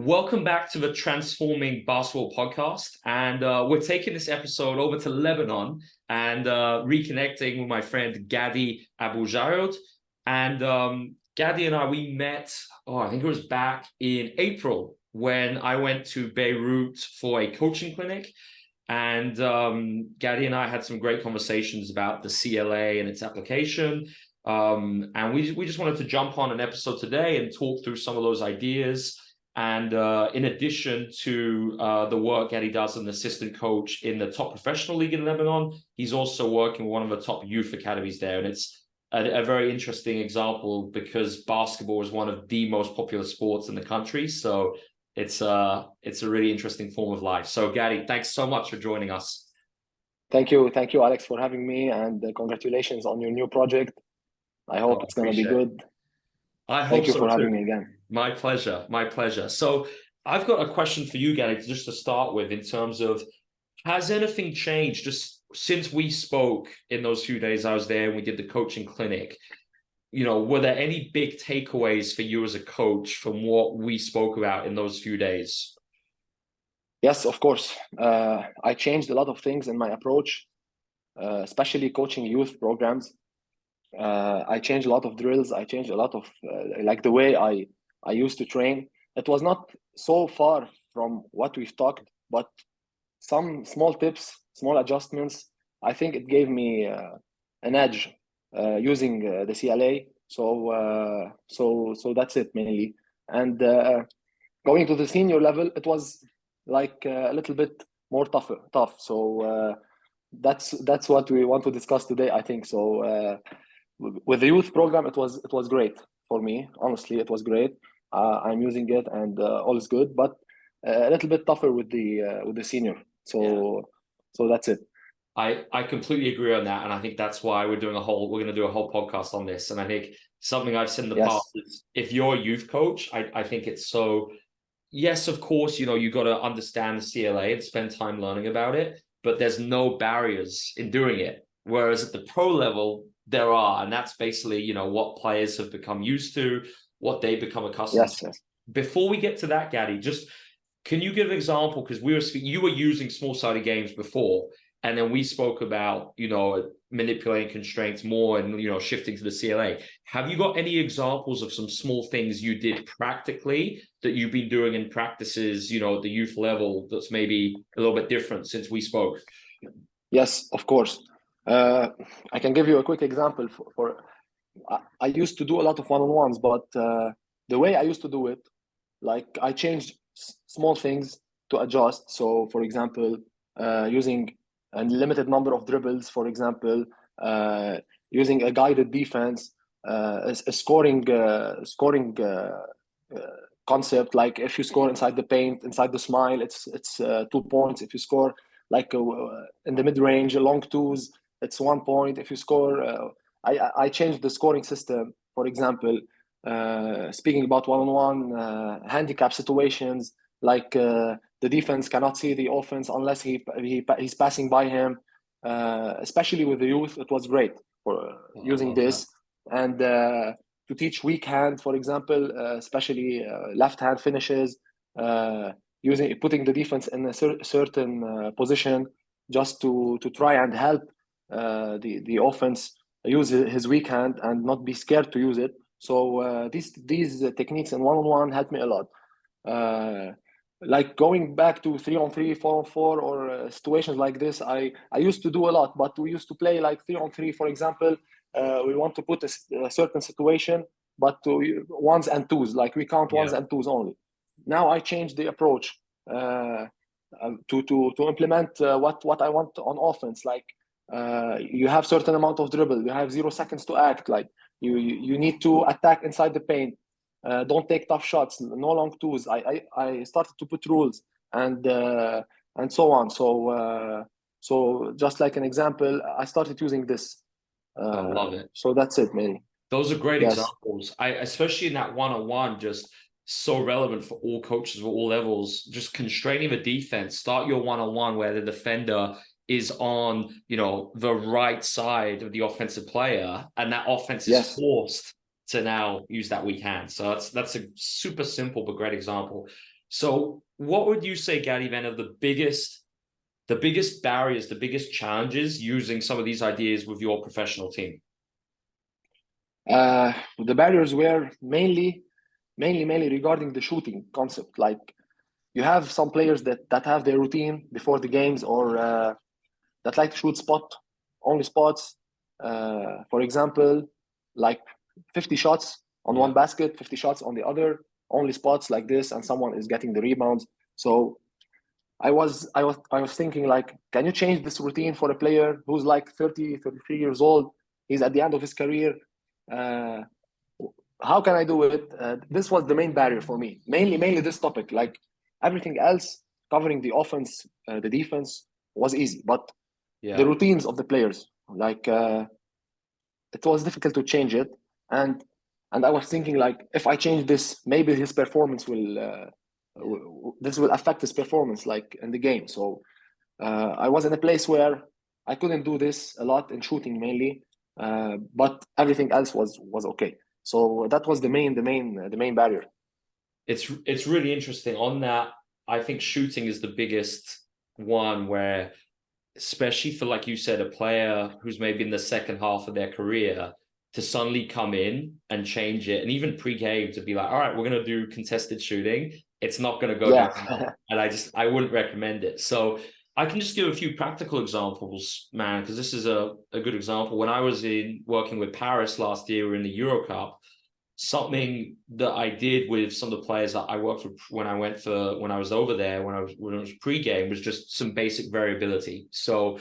Welcome back to the Transforming Basketball podcast. And we're taking this episode over to Lebanon and reconnecting with my friend Ghady Abu Jaoude. And Ghady and I, we met, I think it was back in April when I went to Beirut for a coaching clinic. And Ghady and I had some great conversations about the CLA and its application. And we just wanted to jump on an episode today and talk through some of those ideas. And in addition to the work Ghady does as an assistant coach in the top professional league in Lebanon, he's also working with one of the top youth academies there. And it's a very interesting example because basketball is one of the most popular sports in the country. So it's a really interesting form of life. So Ghady, thanks so much for joining us. Thank you, Alex, for having me, and congratulations on your new project. I hope it's going to be good. I hope Thank you so for too. having me again. My pleasure. My pleasure. So I've got a question for you, Ghady, just to start with, in terms of, has anything changed just since we spoke in those few days I was there and we did the coaching clinic? You know, were there any big takeaways for you as a coach from what we spoke about in those few days? Yes, of course. I changed a lot of things in my approach, especially coaching youth programs. I changed a lot of drills. I changed a lot of like the way I used to train. It was not so far from what we've talked, but some small tips, small adjustments. I think it gave me an edge using the CLA. So that's it mainly. And going to the senior level, it was like a little bit more tough. So that's what we want to discuss today, I think. So with the youth program, it was great for me. Honestly, it was great. I'm using it, and all is good. But a little bit tougher with the senior. So that's it. I completely agree on that, and I think that's why we're going to do a whole podcast on this. And I think something I've said in the past is, if you're a youth coach, I think it's so. Yes, of course, you got to understand the CLA and spend time learning about it, but there's no barriers in doing it. Whereas at the pro level, there are, and that's basically, what players have become used to, what they become accustomed to. Yes. Before we get to that, Ghady, just can you give an example? Because you were using small-sided games before, and then we spoke about, manipulating constraints more and, shifting to the CLA. Have you got any examples of some small things you did practically that you've been doing in practices, at the youth level that's maybe a little bit different since we spoke? Yes, of course. I can give you a quick example. I used to do a lot of one-on-ones, but the way I used to do it, like I changed small things to adjust. So, for example, using a limited number of dribbles, for example, using a guided defense, a scoring concept. Like if you score inside the paint, inside the smile, it's 2 points. If you score like in the mid-range, long twos, it's 1 point. If you score, I changed the scoring system. For example, speaking about one-on-one handicap situations, like the defense cannot see the offense unless he's passing by him. Especially with the youth, it was great for using this. And to teach weak hand, for example, especially left hand finishes, putting the defense in a certain position just to try and help the offense use his weak hand and not be scared to use it. So these techniques in one-on-one helped me a lot. Like going back to 3-on-3, 4-on-4, or situations like this, I used to do a lot, but we used to play like 3-on-3, for example. We want to put a certain situation, but to ones and twos, like we count ones and twos only. Now I changed the approach to implement what I want on offense. Like you have certain amount of dribble, you have 0 seconds to act. Like you need to attack inside the paint. Don't take tough shots. No long twos. I started to put rules and so on. So just like an example, I started using this. I love it. So that's it, man. Those are great examples. Especially in that one-on-one, just so relevant for all coaches at all levels. Just constraining the defense. Start your one-on-one where the defender is on, the right side of the offensive player, and that offense is forced to now use that weak hand. So that's a super simple but great example. So what would you say, Ghady, then, are the biggest barriers, the biggest challenges using some of these ideas with your professional team? The barriers were mainly regarding the shooting concept. Like you have some players that have their routine before the games, or that like to shoot only spots. For example, like 50 shots on Yeah. one basket, 50 shots on the other, only spots like this, and someone is getting the rebounds. So I was thinking like, can you change this routine for a player who's like 30, 33 years old? He's at the end of his career. Uh, how can I do it? This was the main barrier for me. Mainly this topic. Like everything else, covering the offense, the defense was easy, but the Yeah. routines of the players, like it was difficult to change it, and I was thinking like, if I change this, maybe his performance will. This will affect his performance, like in the game. So I was in a place where I couldn't do this a lot in shooting mainly, but everything else was okay. So that was the main barrier. It's really interesting on that. I think shooting is the biggest one where, especially for, like you said, a player who's maybe in the second half of their career, to suddenly come in and change it, and even pre-game to be like, all right, we're going to do contested shooting. It's not going to go down Yeah, well. And I wouldn't recommend it. So I can just give a few practical examples, man, because this is a good example. When I was working with Paris last year in the Euro Cup, something that I did with some of the players that I worked with when I was over there, when it was pre-game, was just some basic variability. So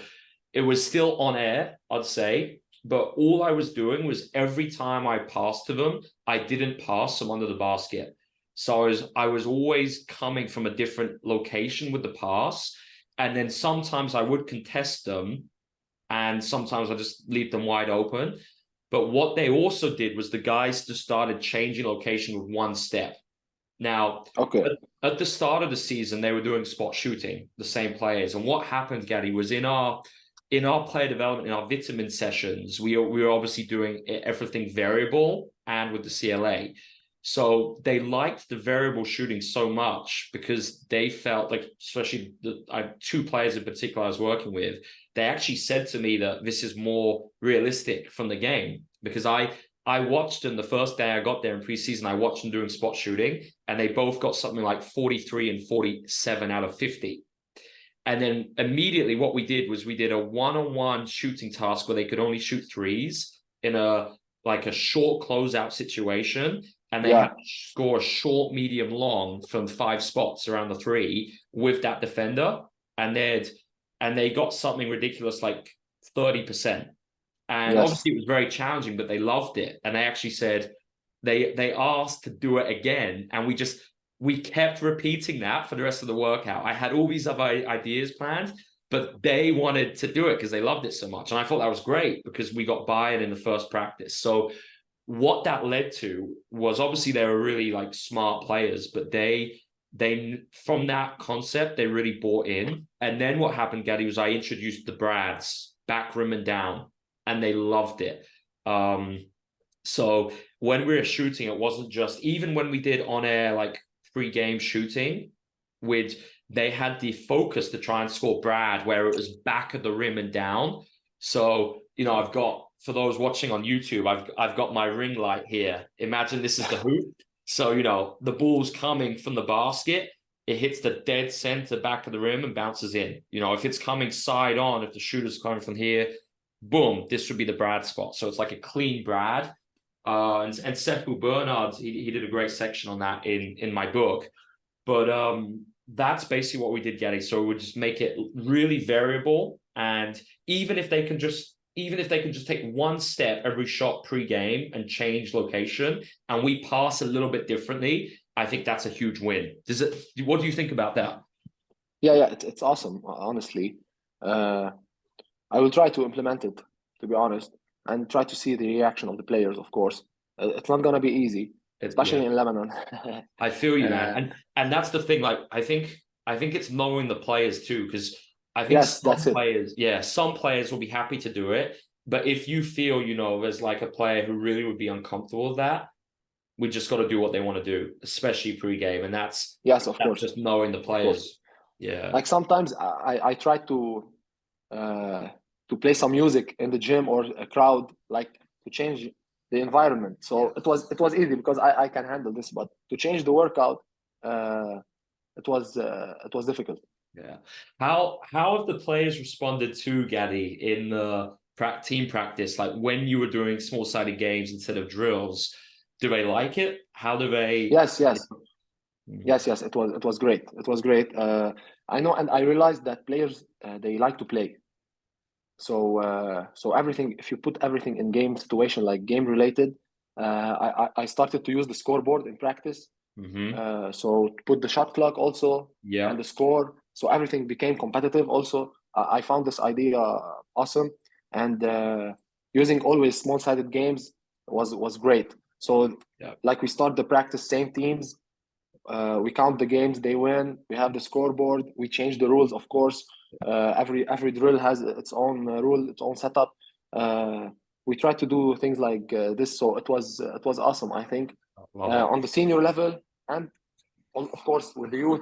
it was still on air, I'd say, but all I was doing was every time I passed to them, I didn't pass them under the basket. So I was always coming from a different location with the pass. And then sometimes I would contest them, and sometimes I just leave them wide open. But what they also did was the guys just started changing location with one step. Now, okay, at the start of the season, they were doing spot shooting, the same players. And what happened, Ghady, was in our player development, in our vitamin sessions, we were obviously doing everything variable and with the CLA. So they liked the variable shooting so much because they felt like, especially two players in particular I was working with, they actually said to me that this is more realistic from the game, because I watched them the first day I got there in preseason. I watched them doing spot shooting, and they both got something like 43 and 47 out of 50. And then immediately what we did was we did a one-on-one shooting task where they could only shoot threes in a short closeout situation. And they had yeah, to score a short, medium, long from 5 spots around the three with that defender. And they got something ridiculous like 30%. And yes, obviously it was very challenging, but they loved it. And they actually said they asked to do it again. And we kept repeating that for the rest of the workout. I had all these other ideas planned, but they wanted to do it because they loved it so much. And I thought that was great because we got buy-in in the first practice. So what that led to was, obviously they were really like smart players, but they from that concept, they really bought in. And then what happened, Ghady, was I introduced the Brads, back rim and down, and they loved it. So when we were shooting, it wasn't just, even when we did on air like pre-game shooting, with they had the focus to try and score Brad, where it was back of the rim and down. So I've got, for those watching on YouTube, I've got my ring light here. Imagine this is the hoop. So the ball's coming from the basket, it hits the dead center back of the rim and bounces in. If it's coming side on, if the shooter's coming from here, boom, this would be the Brad spot. So it's like a clean Brad. And Sefu Bernard, he did a great section on that in my book. But that's basically what we did, Ghady. So we would just make it really variable, and even if they can just take one step every shot pre-game and change location, and we pass a little bit differently, I think that's a huge win. What do you think about that? yeah. It's awesome, honestly. Uh, I will try to implement it, to be honest, and try to see the reaction of the players. Of course, it's not gonna be easy, Yeah, especially in Lebanon. I feel you, man. uh, And that's the thing. Like, I think it's knowing the players too, because I think yes, that's it. some players will be happy to do it. But if you feel, there's like a player who really would be uncomfortable with that, we just got to do what they want to do, especially pre-game, and that's Yes, of course, just knowing the of course. players. Yeah. Like sometimes I try to play some music in the gym or a crowd, like to change the environment. So it was easy because I can handle this, but to change the workout, uh, it was difficult. Yeah. How have the players responded to Ghady in the team practice? Like when you were doing small-sided games instead of drills, do they like it? How do they? Yes, yes, yes. It was great. It was great. I know, and I realized that players they like to play. So everything, if you put everything in game situation, like game related, I started to use the scoreboard in practice. Mm-hmm. So put the shot clock also and Yeah. the score. So everything became competitive. Also, I found this idea awesome, and using always small-sided games was great. So Yeah. like we start the practice, same teams, we count the games they win. We have the scoreboard. We change the rules, of course. Every drill has its own rule, its own setup. Uh, we try to do things like this, so it was awesome. I think Love it. on the senior level, and of course with the youth,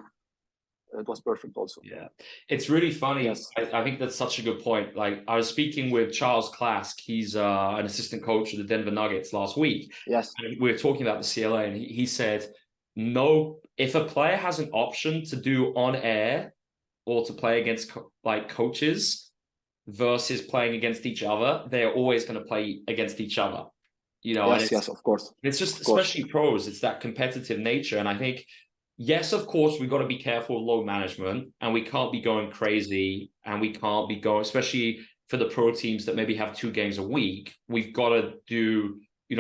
it was perfect also. Yeah, it's really funny. Yes, I think that's such a good point. Like I was speaking with Charles Klask. He's an assistant coach of the Denver Nuggets last week. yes, And we were talking about the CLA, and he said, no, if a player has an option to do on air or to play against like coaches versus playing against each other, they're always going to play against each other. And yes, yes, of course, it's just, of course. especially pros, it's that competitive nature. And I think, yes, of course, we've got to be careful of load management and we can't be going crazy and we can't be going, especially for the pro teams that maybe have 2 games a week, we've got to do,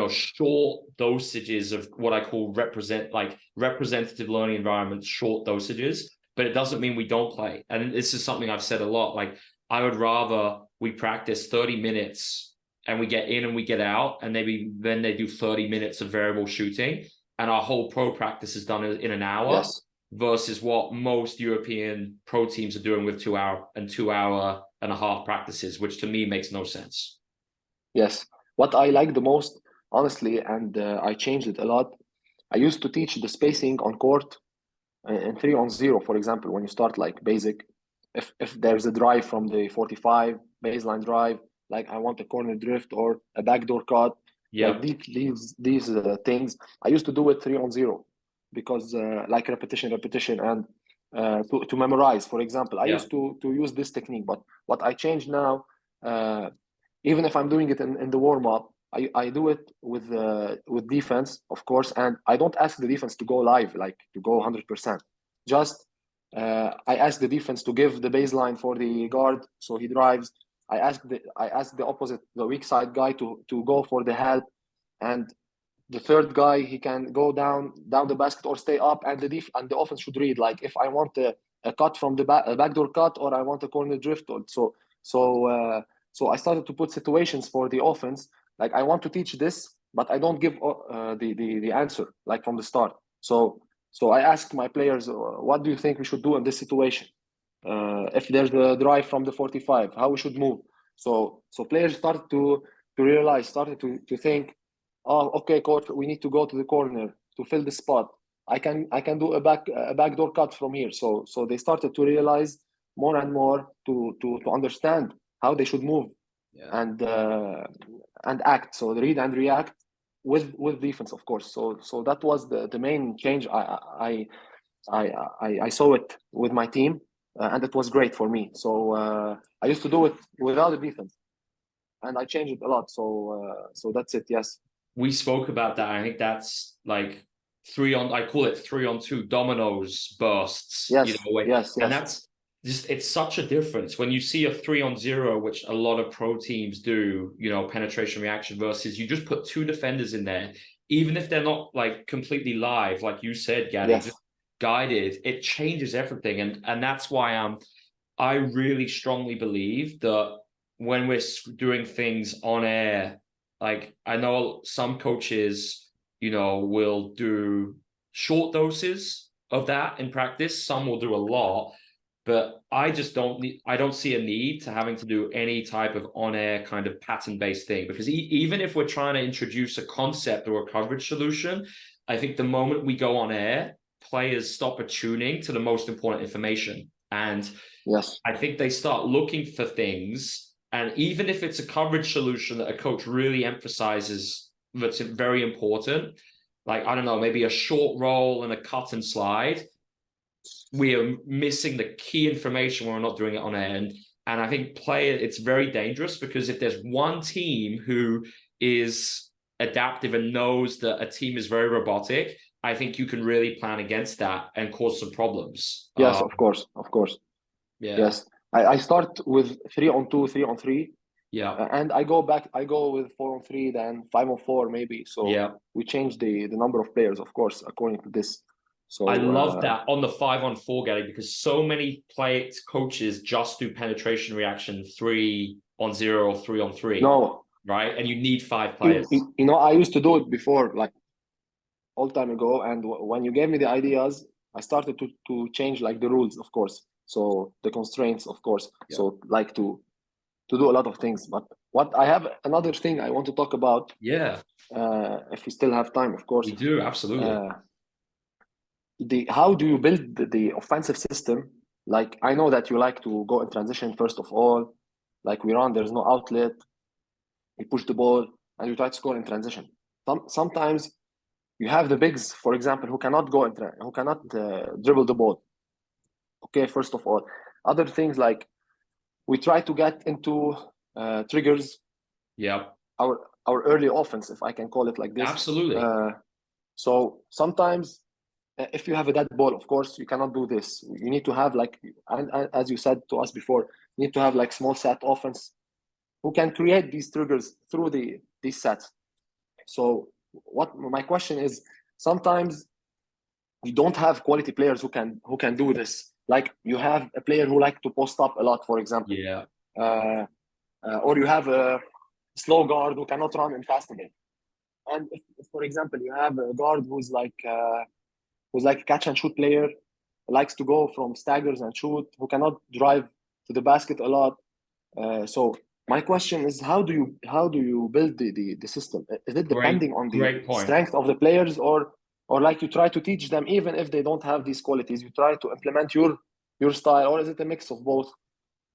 short dosages of what I call representative learning environments, short dosages, but it doesn't mean we don't play. And this is something I've said a lot. Like, I would rather we practice 30 minutes and we get in and we get out, and maybe then they do 30 minutes of variable shooting, and our whole pro practice is done in an hour Yes, versus what most European pro teams are doing with 2 hour and 2 hour and a half practices, which to me makes no sense. yes. What I like the most, honestly, and I changed it a lot. I used to teach the spacing on court in 3-on-0, for example, when you start like basic, if there's a drive from the 45 baseline drive, like I want a corner drift or a backdoor cut, like Yeah, these things, I used to do it 3-on-0 because like repetition, and to memorize. For example, I yeah, used to use this technique, but what I changed now, uh, even if I'm doing it in the warm up, I do it with defense, of course, and I don't ask the defense to go live, like to go 100%. Just I ask the defense to give the baseline for the guard, so he drives. I ask the opposite, the weak side guy to go for the help, and the third guy he can go down the basket or stay up, and the offense should read like if I want a cut from the a backdoor cut or I want a corner drift. So so I started to put situations for the offense, like I want to teach this, but I don't give the answer like from the start. So I ask my players, what do you think we should do in this situation? If there's a drive from the 45, how we should move. So players started to realize, started to think, oh, okay, coach, we need to go to the corner to fill the spot. I can do a backdoor cut from here. So they started to realize more and more to understand how they should move yeah. and act. So read and react with defense, of course. So that was the main change. I saw it with my team, and it was great for me. So I used to do it without the defense, and I changed it a lot. So that's it. Yes. We spoke about that. I think that's like I call it 3-on-2 dominoes bursts, Yes. Yes. and Yes. that's just, it's such a difference when you see a 3-on-0, which a lot of pro teams do, penetration reaction versus you just put 2 defenders in there, even if they're not like completely live, like you said, Ghady, Yes. just guided, it changes everything. And that's why I really strongly believe that when we're doing things on air, like I know some coaches, will do short doses of that in practice. Some will do a lot. But I just I don't see a need to having to do any type of on-air kind of pattern-based thing, because even if we're trying to introduce a concept or a coverage solution, I think the moment we go on air, players stop attuning to the most important information. And Yes. I think they start looking for things. And even if it's a coverage solution that a coach really emphasizes that's very important, like, I don't know, maybe a short roll and a cut and slide, we are missing the key information when we're not doing it on air. And I think it's very dangerous, because if there's one team who is adaptive and knows that a team is very robotic, I think you can really plan against that and cause some problems. Yes, of course, of course. Yeah. Yes, I start with 3-on-2, 3-on-3. Yeah. And I go with 4-on-3, then 5-on-4 maybe. So Yeah. we change the number of players, of course, according to this. So I love that on the 5-on-4, Ghady, because so many coaches just do penetration reaction 3-on-0 or 3-on-3, no, right? And you need 5 players. I used to do it before, like all time ago. And when you gave me the ideas, I started to change like the rules, of course. So the constraints, of course. Yeah. So like to do a lot of things. But what I have another thing I want to talk about. Yeah. If we still have time, of course. We do, absolutely. How do you build the offensive system? Like, I know that you like to go in transition first of all. Like we run, there's no outlet. We push the ball and you try to score in transition. Sometimes you have the bigs, for example, who cannot who cannot dribble the ball. Okay, first of all. Other things, like we try to get into triggers. Yeah. Our early offense, if I can call it like this. Absolutely. So sometimes, if you have a dead ball, of course, you cannot do this. You need to have, like, and as you said to us before, you need to have like small set offense who can create these triggers through these sets. So what my question is, sometimes you don't have quality players who can do this. Like you have a player who like to post up a lot, for example. Yeah. Or you have a slow guard who cannot run in fast again. And if, for example, you have a guard who's like a catch and shoot player, likes to go from staggers and shoot, who cannot drive to the basket a lot. So my question is, how do you build the system? Is it depending on the Great point. strength of the players, or like you try to teach them even if they don't have these qualities, you try to implement your style, or is it a mix of both?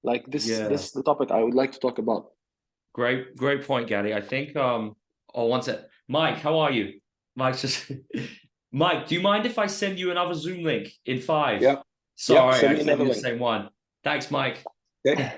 Like this is the topic I would like to talk about. Great point, Ghady. I think one sec. Mike, how are you? Mike's just Mike, do you mind if I send you another Zoom link in 5? Yeah. Sorry, Send I me sent another you the link. same one. Thanks, Mike. Okay.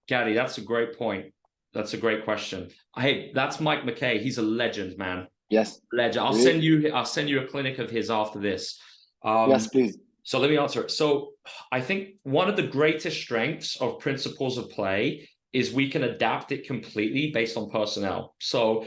Ghady, that's a great point. That's a great question. Hey, that's Mike McKay. He's a legend, man. Yes. Legend. I'll send you a clinic of his after this. Yes, please. So let me answer it. So I think one of the greatest strengths of principles of play is we can adapt it completely based on personnel. So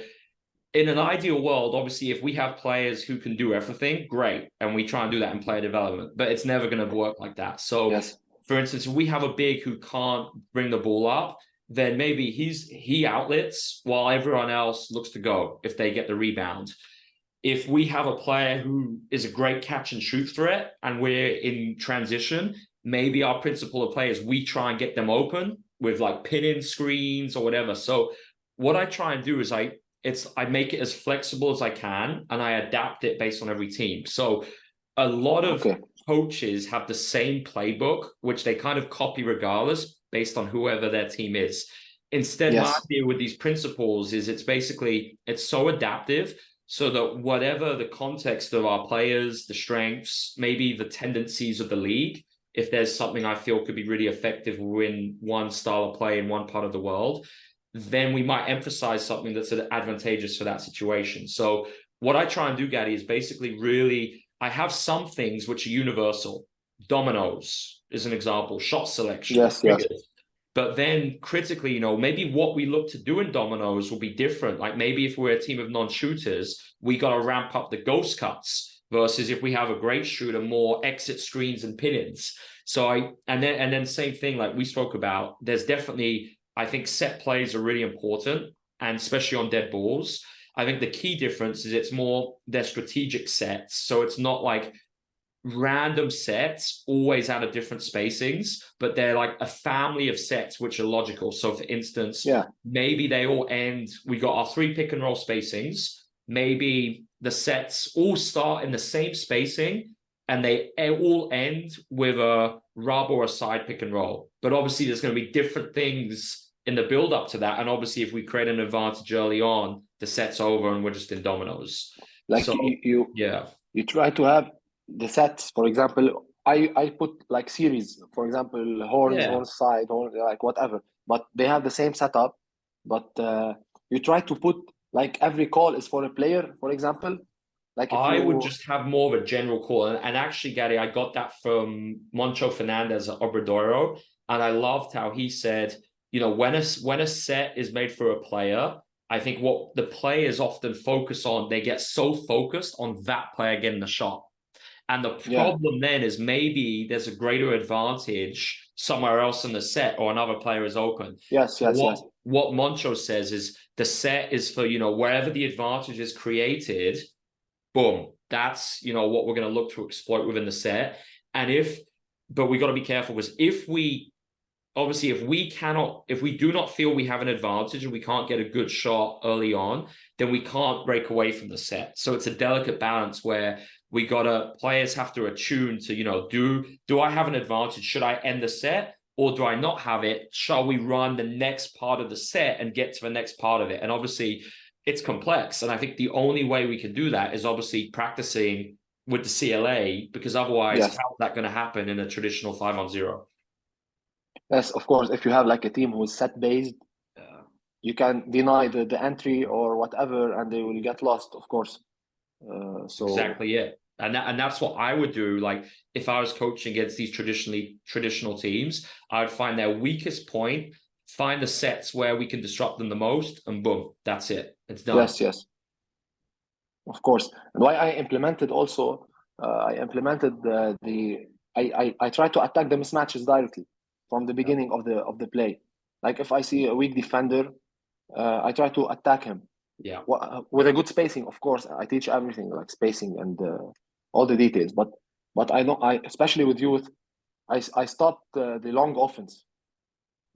in an ideal world, obviously, if we have players who can do everything, great. And we try and do that in player development, but it's never going to work like that. So yes. For instance, if we have a big who can't bring the ball up, then maybe he outlets while everyone else looks to go if they get the rebound. If we have a player who is a great catch and shoot threat and we're in transition, maybe our principle of players, we try and get them open with like pin-in screens or whatever. So what I try and do is I make it as flexible as I can and I adapt it based on every team. So a lot of coaches have the same playbook, which they kind of copy regardless based on whoever their team is. Instead, my idea with these principles is it's so adaptive so that whatever the context of our players, the strengths, maybe the tendencies of the league, if there's something I feel could be really effective in one style of play in one part of the world, then we might emphasize something that's advantageous for that situation. So what I try and do, Ghady, is basically I have some things which are universal. Dominoes is an example, shot selection. Yes. But then critically, maybe what we look to do in dominoes will be different. Like maybe if we're a team of non-shooters, we got to ramp up the ghost cuts versus if we have a great shooter, more exit screens and pin-ins. So and then same thing like we spoke about, there's definitely, I think set plays are really important, and especially on dead balls. I think the key difference is it's more their strategic sets. So it's not like random sets always out of different spacings, but they're like a family of sets which are logical. So for instance, maybe they all end, we got our 3 pick and roll spacings. Maybe the sets all start in the same spacing and they all end with a rub or a side pick and roll. But obviously there's going to be different things in the build up to that. And obviously if we create an advantage early on, the set's over and we're just in dominoes. Like so, you try to have the sets, for example, I put like series, for example, horns side, horns, like whatever, but they have the same setup, but you try to put like every call is for a player, for example. Like if I would just have more of a general call. And actually, Ghady, I got that from Moncho Fernandez at Obradoiro. And I loved how he said, you know, when a set is made for a player, I think what the players often focus on, they get so focused on that player getting the shot. And the problem then is maybe there's a greater advantage somewhere else in the set or another player is open. What Moncho says is the set is for, you know, wherever the advantage is created, boom, that's, you know, what we're going to look to exploit within the set. But we got to be careful because if we do not feel we have an advantage and we can't get a good shot early on, then we can't break away from the set. So it's a delicate balance where players have to attune to, you know, do I have an advantage? Should I end the set or do I not have it? Shall we run the next part of the set and get to the next part of it? And obviously it's complex. And I think the only way we can do that is obviously practicing with the CLA, because otherwise how's that going to happen in a traditional 5-on-0? Yes, of course. If you have like a team who is set based, you can deny the entry or whatever, and they will get lost, of course. Exactly it. And that's what I would do. Like if I was coaching against these traditional teams, I would find their weakest point, find the sets where we can disrupt them the most, and boom, that's it. It's done. Yes. Of course. And why I implemented also, I try to attack the mismatches directly from the beginning of the play. Like if I see a weak defender, I try to attack him. With a good spacing, of course. I teach everything like spacing and all the details. But I know especially with youth, I stopped the long offense.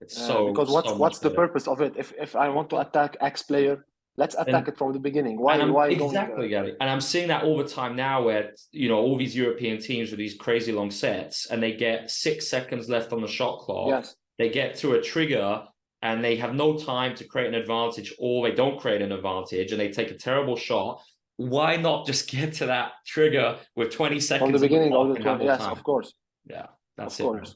It's because what's the purpose of it? If I want to attack X player, let's attack it from the beginning. Why exactly, Ghady? And I'm seeing that all the time now where, you know, all these European teams with these crazy long sets and they get 6 seconds left on the shot clock. They get to a trigger and they have no time to create an advantage, or they don't create an advantage and they take a terrible shot. Why not just get to that trigger with 20 seconds from the beginning of the 20? Yes, of course. Yeah, that's it.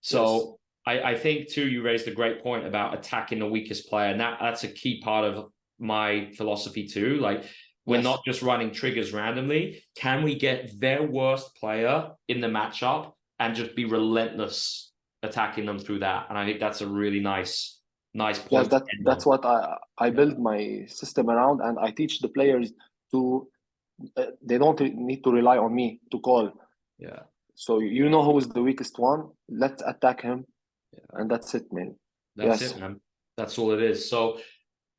So I think too, you raised a great point about attacking the weakest player, and that's a key part of my philosophy too. Like we're not just running triggers randomly. Can we get their worst player in the matchup and just be relentless attacking them through that? And I think that's a really nice point. Yes, that's what I build my system around, and I teach the players to they don't need to rely on me to call. So you know who is the weakest one. Let's attack him, and that's it, man. That's it, man. That's all it is. So,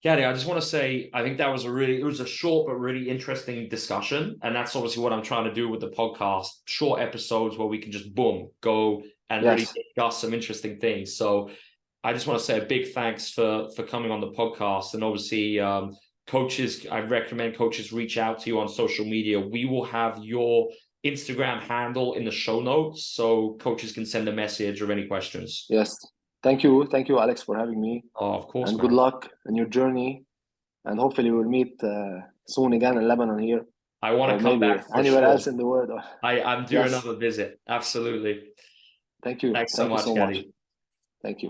Ghady, I just want to say, I think that was it was a short but really interesting discussion, and that's obviously what I'm trying to do with the podcast. Short episodes where we can just boom go and really discuss some interesting things. So, I just want to say a big thanks for coming on the podcast, and obviously, coaches, I recommend coaches reach out to you on social media. We will have your Instagram handle in the show notes so coaches can send a message or any questions. Yes. Thank you, Alex, for having me. Oh, of course, and good luck in your journey. And hopefully we'll meet soon again in Lebanon here. I want to come back for anywhere else in the world. I'm due another visit. Absolutely. Thank you. Thanks so much, Ghady. Thank you.